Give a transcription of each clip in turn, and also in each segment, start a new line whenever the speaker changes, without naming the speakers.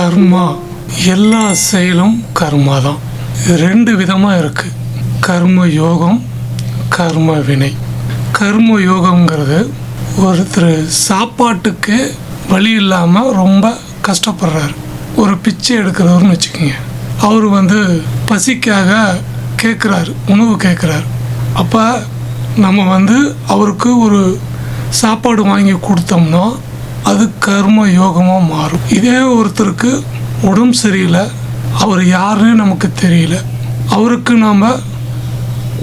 கர்மா, எல்லா செயலும் கர்மா தான். ரெண்டு விதமாக இருக்குது, கர்ம யோகம், கர்ம வினை. கர்ம யோகங்கிறது ஒருத்தர் சாப்பாட்டுக்கு வழி இல்லாமல் ரொம்ப கஷ்டப்படுறாரு. ஒரு பிச்சை எடுக்கிறவர்னு வச்சுக்கோங்க. அவர் பசிக்காக கேட்குறாரு, உணவு கேட்குறாரு. அப்போ நம்ம அவருக்கு ஒரு சாப்பாடு வாங்கி கொடுத்தோம்னா அது கர்ம யோகமாக மாறும். இதே ஒருத்தருக்கு உடம்பு சரியில்லை, அவர் யாருன்னு நமக்கு தெரியல, அவருக்கு நாம்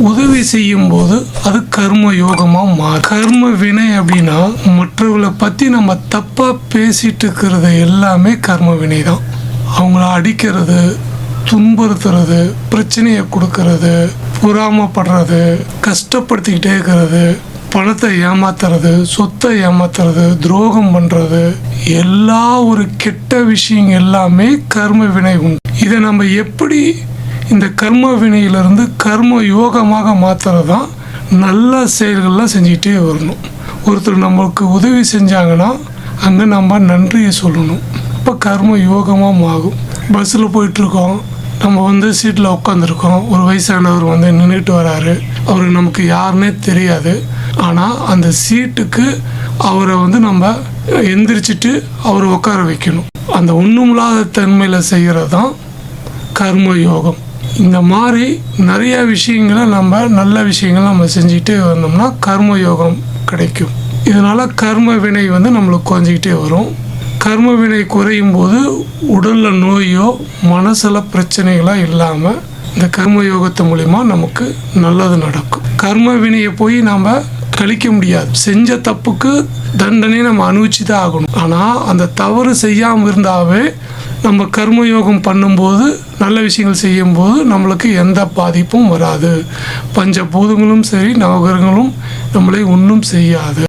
உதவி செய்யும்போது அது கர்ம யோகமாக மாறும். கர்ம வினை அப்படின்னா மற்றவர்களை பற்றி நம்ம தப்பாக பேசிட்டு இருக்கிறது எல்லாமே கர்ம வினை தான். அவங்கள அடிக்கிறது, துன்புறுத்துறது, பிரச்சனையை கொடுக்கறது, பொறாமப்படுறது, கஷ்டப்படுத்திக்கிட்டே இருக்கிறது, பணத்தை ஏமாத்துறது, சொத்தை ஏமாத்துறது, துரோகம் பண்ணுறது, எல்லா ஒரு கெட்ட விஷயங்கள் எல்லாமே கர்ம வினை உண்டு. இதை நம்ம எப்படி இந்த கர்ம வினையிலிருந்து கர்ம யோகமாக மாற்றுறது தான் நல்ல செயல்கள்லாம் செஞ்சுக்கிட்டே வரணும். ஒருத்தர் நம்மளுக்கு உதவி செஞ்சாங்கன்னா அங்கே நம்ம நன்றியை சொல்லணும். இப்போ கர்ம யோகமாக மாறும். பஸ்ஸில் போயிட்டுருக்கோம், நம்ம சீட்டில் உட்காந்துருக்கோம், ஒரு வயசானவர் நின்றுட்டு வராரு, அவருக்கு நமக்கு யாருன்னே தெரியாது. ஆனால் அந்த சீட்டுக்கு அவரை நம்ம எந்திரிச்சிட்டு அவரை உட்கார வைக்கணும். அந்த ஒன்றுமில்லாத தன்மையில் செய்கிறது தான் கர்ம யோகம். இந்த மாதிரி நிறைய விஷயங்களை நல்ல விஷயங்களை நம்ம செஞ்சுக்கிட்டே வந்தோம்னா கர்ம யோகம் கிடைக்கும். இதனால் கர்ம வினை நம்மளுக்கு குறைஞ்சிக்கிட்டே வரும். கர்ம வினை குறையும் போது உடலில் நோயோ மனசில் பிரச்சனைகளோ இல்லாமல் இந்த கர்ம யோகத்து மூலிமா நமக்கு நல்லது நடக்கும். கர்ம வினையை போய் நாம் கழிக்க முடியாது. செஞ்ச தப்புக்கு தண்டனை நம்ம அனுபவிச்சு தான் ஆகணும். ஆனால் அந்த தவறு செய்யாமல் இருந்தாவே நம்ம கர்மயோகம் பண்ணும்போது, நல்ல விஷயங்கள் செய்யும்போது நம்மளுக்கு எந்த பாதிப்பும் வராது. பஞ்சபூதங்களும் சரி, நவகிரகங்களும் நம்மளை ஒன்றும் செய்யாது.